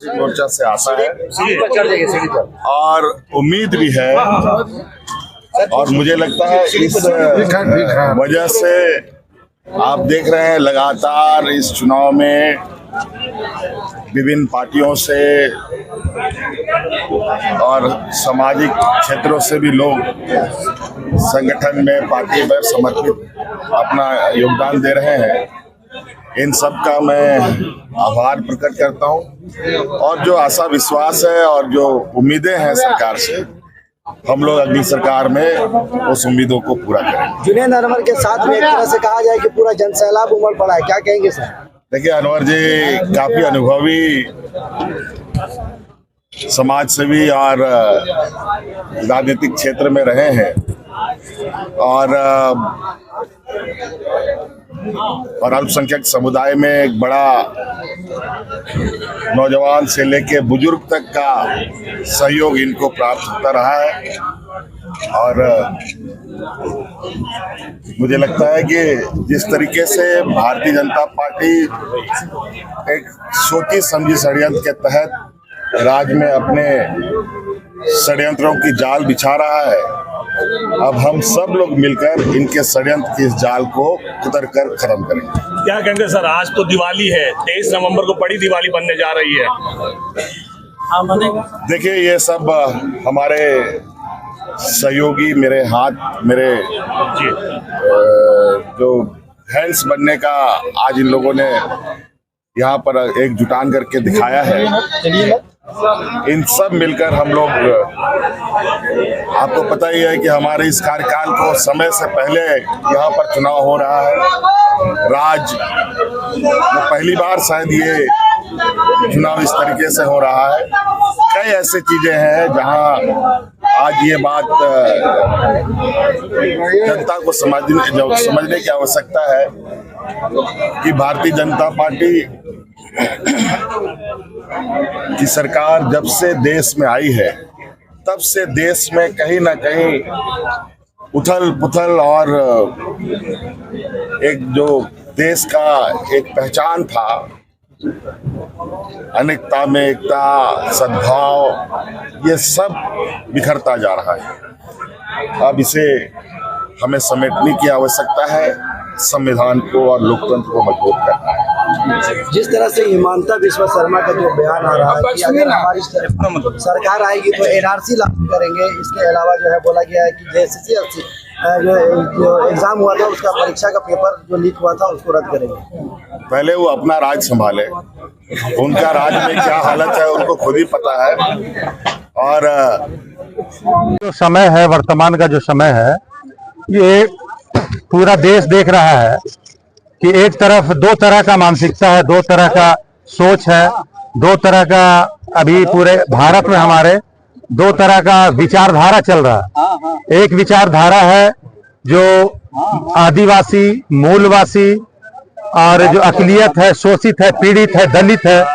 मोर्चा से आशा है और उम्मीद भी है और मुझे लगता है इस वजह से आप देख रहे हैं लगातार इस चुनाव में विभिन्न पार्टियों से और सामाजिक क्षेत्रों से भी लोग संगठन में पार्टी पर समर्पित अपना योगदान दे रहे हैं। इन सब का मैं आभार प्रकट करता हूं और जो आशा विश्वास है और जो उम्मीदें हैं सरकार से, हम लोग अगली सरकार में उस उम्मीदों को पूरा करेंगे। जुनेद अनवर के साथ में एक तरह से कहा जाए कि पूरा जनसैलाब उमड़ पड़ा है, क्या कहेंगे सर? देखिए, अनवर जी काफी अनुभवी समाज सेवी और राजनीतिक क्षेत्र में रहे हैं और अल्पसंख्यक समुदाय में एक बड़ा नौजवान से लेके बुजुर्ग तक का सहयोग इनको प्राप्त होता रहा है और मुझे लगता है कि जिस तरीके से भारतीय जनता पार्टी एक सोची समझी षड्यंत्र के तहत राज्य में अपने षड्यंत्रों की जाल बिछा रहा है, अब हम सब लोग मिलकर इनके षड्यंत्र की इस जाल को कुतर कर खत्म करेंगे। क्या कहेंगे सर, आज तो दिवाली है, 23 नवंबर को बड़ी दिवाली बनने जा रही है। देखिए, ये सब हमारे सहयोगी मेरे जो हैंड्स बनने का आज इन लोगों ने यहाँ पर एक जुटान करके दिखाया है। इन सब मिलकर हम लोग, आपको पता ही है कि हमारे इस कार्यकाल को समय से पहले यहाँ पर चुनाव हो रहा है। राज्य में पहली बार शायद ये चुनाव इस तरीके से हो रहा है। कई ऐसी चीजें हैं जहाँ आज ये बात जनता को समझने की आवश्यकता है कि भारतीय जनता पार्टी की सरकार जब से देश में आई है तब से देश में कहीं ना कहीं उथल पुथल और एक जो देश का एक पहचान था, अनेकता में एकता, सद्भाव, ये सब बिखरता जा रहा है। अब इसे हमें समेटने की आवश्यकता है, संविधान को और लोकतंत्र को मजबूत करना है। जिस तरह से हिमांता विश्व शर्मा का जो बयान आ रहा है कि अगर हमारी सरकार आएगी तो एनआरसी लागू करेंगे, इसके अलावा जो है बोला गया है कि जेएसएससी जो एग्जाम हुआ था उसका परीक्षा का पेपर जो लीक हुआ था उसको रद्द करेंगे। पहले वो अपना राज संभाले, उनका राज में क्या हालत है उनको खुद ही पता है। और जो समय है, वर्तमान का जो समय है, ये पूरा देश देख रहा है कि एक तरफ दो तरह का मानसिकता है, दो तरह का सोच है, दो तरह का अभी पूरे भारत में हमारे दो तरह का विचारधारा चल रहा है। एक विचारधारा है जो आदिवासी, मूलवासी और जो अकलियत है, शोषित है, पीड़ित है, दलित है,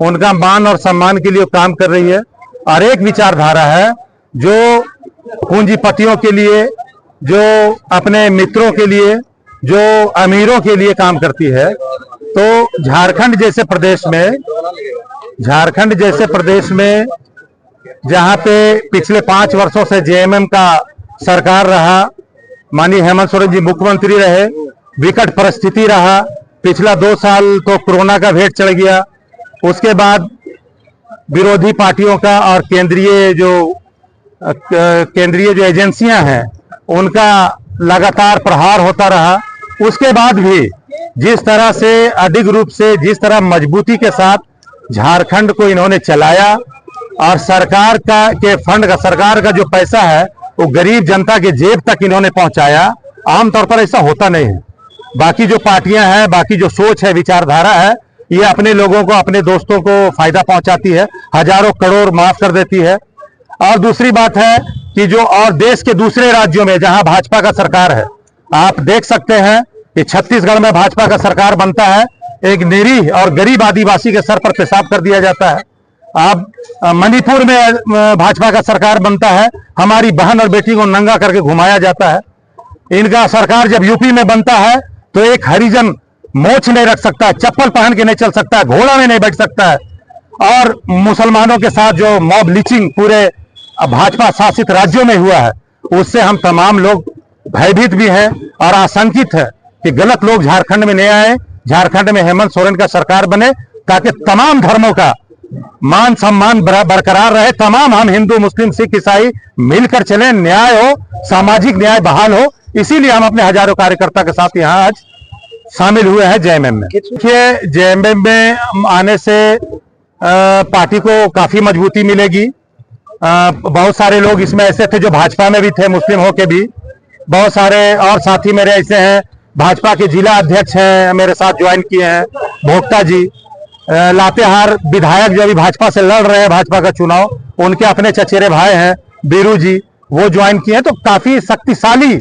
उनका मान और सम्मान के लिए काम कर रही है। और एक विचारधारा है जो पूंजीपतियों के लिए, जो अपने मित्रों के लिए, जो अमीरों के लिए काम करती है। तो झारखंड जैसे प्रदेश में जहां पे पिछले 5 वर्षों से जेएमएम का सरकार रहा, माननीय हेमंत सोरेन जी मुख्यमंत्री रहे, विकट परिस्थिति रहा, पिछला 2 साल तो कोरोना का भेंट चढ़ गया, उसके बाद विरोधी पार्टियों का और केंद्रीय जो एजेंसियां हैं उनका लगातार प्रहार होता रहा। उसके बाद भी जिस तरह से अधिक रूप से, जिस तरह मजबूती के साथ झारखंड को इन्होंने चलाया और सरकार का जो पैसा है वो गरीब जनता के जेब तक इन्होंने पहुंचाया, आमतौर पर ऐसा होता नहीं है। बाकी जो पार्टियां हैं, बाकी जो सोच है, विचारधारा है, ये अपने लोगों को, अपने दोस्तों को फायदा पहुंचाती है, हजारों करोड़ माफ कर देती है। और दूसरी बात है कि जो और देश के दूसरे राज्यों में जहां भाजपा का सरकार है, आप देख सकते हैं कि छत्तीसगढ़ में भाजपा का सरकार बनता है, एक निरीह और गरीब आदिवासी के सर पर पेशाब कर दिया जाता है। आप मणिपुर में भाजपा का सरकार बनता है, हमारी बहन और बेटी को नंगा करके घुमाया जाता है। इनका सरकार जब यूपी में बनता है तो एक हरिजन मोछ नहीं रख सकता है, चप्पल पहन के नहीं चल सकता है, घोड़ा में नहीं बैठ सकता है। और मुसलमानों के साथ जो मॉब लिंचिंग पूरे भाजपा शासित राज्यों में हुआ है, उससे हम तमाम लोग भयभीत भी हैं और आशंकित है कि गलत लोग झारखंड में नहीं आए, झारखंड में हेमंत सोरेन का सरकार बने, ताकि तमाम धर्मों का मान सम्मान बरकरार रहे, तमाम हम हिंदू मुस्लिम सिख ईसाई मिलकर चले, न्याय हो, सामाजिक न्याय बहाल हो। इसीलिए हम अपने हजारों कार्यकर्ता के साथ यहाँ आज शामिल हुए हैं जेएमएम में। देखिए, जेएमएम में आने से पार्टी को काफी मजबूती मिलेगी। बहुत सारे लोग इसमें ऐसे थे जो भाजपा में भी थे, मुस्लिम होके भी। बहुत सारे और साथी मेरे ऐसे हैं, भाजपा के जिला अध्यक्ष हैं, मेरे साथ ज्वाइन किए हैं, भोक्ता जी, लातेहार विधायक जो अभी भाजपा से लड़ रहे हैं भाजपा का चुनाव, उनके अपने चचेरे भाई हैं बीरू जी, वो ज्वाइन किए हैं। तो काफी शक्तिशाली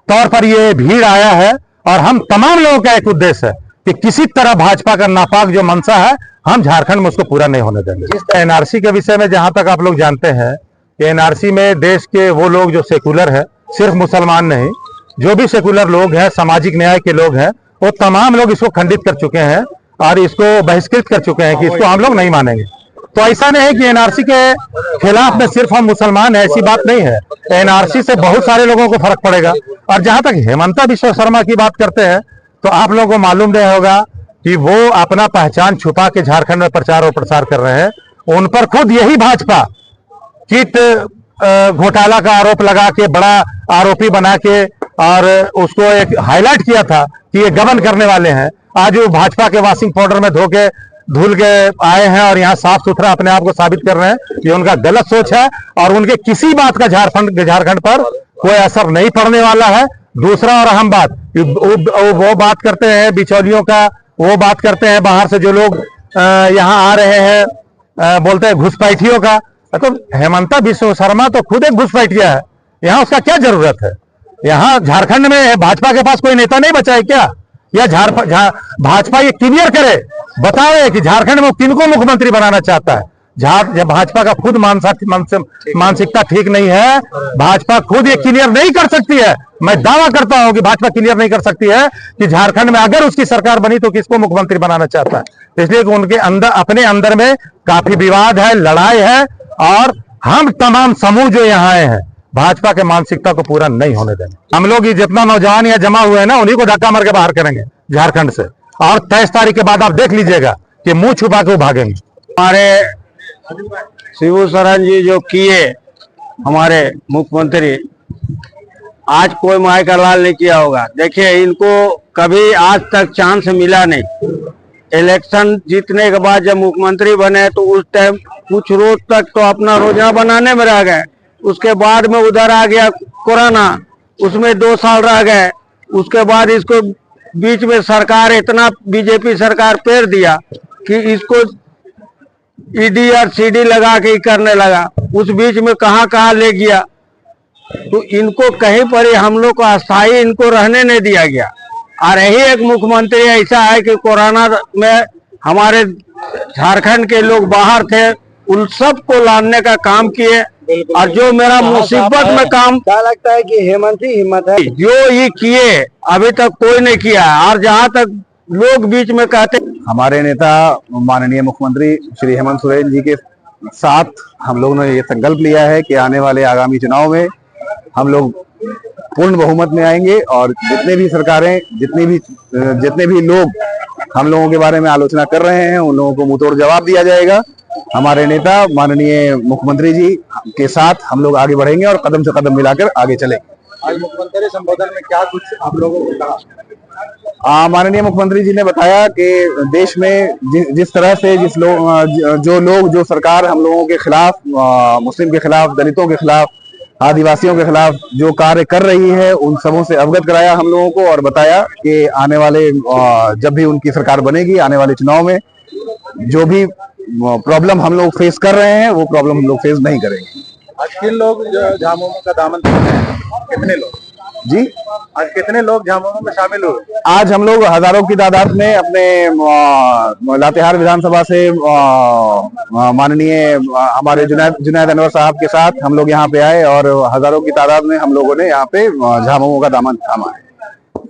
तौर पर ये भीड़ आया है और हम तमाम लोगों का एक उद्देश्य है कि किसी तरह भाजपा का नापाक जो मंशा है, हम झारखंड में उसको पूरा नहीं होने देंगे। एनआरसी के विषय में जहां तक आप लोग जानते हैं कि एनआरसी में देश के वो लोग जो सेकुलर है, सिर्फ मुसलमान नहीं, जो भी सेकुलर लोग हैं, सामाजिक न्याय के लोग हैं, वो तमाम लोग इसको खंडित कर चुके हैं और इसको बहिष्कृत कर चुके हैं कि इसको हम लोग नहीं मानेंगे। तो ऐसा नहीं है कि एनआरसी के खिलाफ में सिर्फ हम मुसलमान हैं, ऐसी बात नहीं है। एनआरसी से बहुत सारे लोगों को फर्क पड़ेगा। और जहां तक हेमंता बिश्व शर्मा की बात करते हैं, तो आप लोगों को मालूम नहीं होगा कि वो अपना पहचान छुपा के झारखंड में प्रचार और प्रसार कर रहे हैं। उन पर खुद यही भाजपा किट घोटाला का आरोप लगा के बड़ा आरोपी बना के और उसको एक हाईलाइट किया था कि ये गबन करने वाले हैं। आज वो भाजपा के वॉशिंग पाउडर में धोके धुल के आए हैं और यहाँ साफ सुथरा अपने आप को साबित कर रहे हैं। ये उनका गलत सोच है और उनके किसी बात का झारखंड पर कोई असर नहीं पड़ने वाला है। दूसरा और अहम बात, वो बात करते हैं बिचौलियों का, वो बात करते हैं बाहर से जो लोग यहाँ आ रहे हैं, बोलते हैं घुसपैठियों का। तो हेमंता बिश्व शर्मा तो खुद एक घुसपैठिया है, यहाँ उसका क्या जरूरत है? यहाँ झारखंड में भाजपा के पास कोई नेता नहीं बचा है क्या? या भाजपा ये क्लियर करे, बताए कि झारखंड में किनको मुख्यमंत्री बनाना चाहता है। जब भाजपा का खुद मानसिकता ठीक नहीं है, भाजपा खुद ये क्लियर नहीं कर सकती है। मैं दावा करता हूं कि भाजपा क्लियर नहीं कर सकती है कि झारखंड में अगर उसकी सरकार बनी तो किसको मुख्यमंत्री बनाना चाहता है। इसलिए उनके अंदर, अपने अंदर में काफी विवाद है, लड़ाई है और हम तमाम समूह जो यहाँ आए हैं भाजपा के मानसिकता को पूरा नहीं होने देंगे। हम लोग जितना नौजवान यहाँ जमा हुए हैं ना, उन्हीं को धक्का मार के बाहर करेंगे झारखंड से। और 23 तारीख के बाद आप देख लीजिएगा कि मुंह छुपा के वो भागेंगे। हमारे शिबू सोरेन जी जो किए हमारे मुख्यमंत्री, आज कोई माई का लाल नहीं किया होगा। देखिए, इनको कभी आज तक चांस मिला नहीं। इलेक्शन जीतने के बाद जब मुख्यमंत्री बने तो उस टाइम कुछ रोज तक तो अपना रोजना बनाने में रह गए। उसके बाद में उधर आ गया कोरोना, उसमें 2 साल रह गए। उसके बाद इसको बीच में सरकार, इतना बीजेपी सरकार पेर दिया कि इसको ईडी और सीडी लगा के करने लगा। उस बीच में कहां ले गया। तो इनको कहीं पर ही हम लोग को अस्थायी इनको रहने नहीं दिया गया। और यही एक मुख्यमंत्री ऐसा है कि कोरोना में हमारे झारखंड के लोग बाहर थे, उन सबको लाने का काम किए। और जो मेरा मुसीबत में काम, क्या लगता है कि हेमंत ही हिम्मत है? जो ये किए अभी तक कोई नहीं किया। और जहां तक लोग बीच में कहते, हमारे नेता माननीय मुख्यमंत्री श्री हेमंत सोरेन जी के साथ हम लोगों ने ये संकल्प लिया है कि आने वाले आगामी चुनाव में हम लोग पूर्ण बहुमत में आएंगे और जितने भी सरकारें, जितने भी लोग हम लोगों के बारे में आलोचना कर रहे हैं, उन लोगों को मुंहतोड़ जवाब दिया जाएगा। हमारे नेता माननीय मुख्यमंत्री जी के साथ हम लोग आगे बढ़ेंगे और कदम से कदम मिलाकर आगे चलेंगे। आज मुख्यमंत्री संबोधन में क्या कुछ आप लोगों को कहा? माननीय मुख्यमंत्री जी ने बताया कि देश में जिस तरह से जो सरकार हम लोगों के खिलाफ, मुस्लिम के खिलाफ, दलितों के खिलाफ, आदिवासियों के खिलाफ जो कार्य कर रही है, उन सबों से अवगत कराया हम लोगों को और बताया कि आने वाले, जब भी उनकी सरकार बनेगी, आने वाले चुनाव में जो भी प्रॉब्लम हम लोग फेस कर रहे हैं वो प्रॉब्लम हम लोग फेस नहीं करेंगे। आज किन लोग झामुमो का दामन थामे हैं? कितने लोग जी? आज कितने लोग झामुमो में शामिल हुए? आज हम लोग हजारों की तादाद में अपने लातेहार विधानसभा से माननीय हमारे जुनैद अनवर साहब के साथ हम लोग यहाँ पे आए और हजारों की तादाद में हम लोगों ने यहाँ पे झामुमो का दामन थामा है।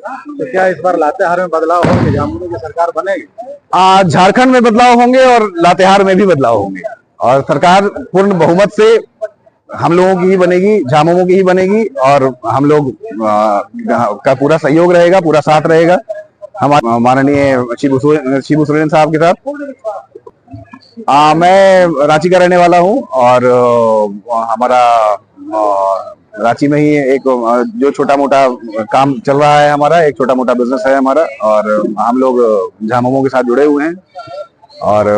तो क्या इस बार लातेहार में बदलाव होंगे, झामुमो की सरकार बनेगी? झारखंड में बदलाव होंगे और लातेहार में भी बदलाव होंगे, और सरकार पूर्ण बहुमत से हम लोगों की ही बनेगी, झामुमो की ही बनेगी, और हम लोग का पूरा सहयोग रहेगा, पूरा साथ रहेगा हमारे माननीय शिबू सोरेन साहब के साथ। मैं रांची का रहने वाला हूं, और हमारा रांची में ही एक जो छोटा मोटा काम चल रहा है, हमारा एक छोटा मोटा बिजनेस है हमारा, और हम लोग झामुमो के साथ जुड़े हुए हैं। और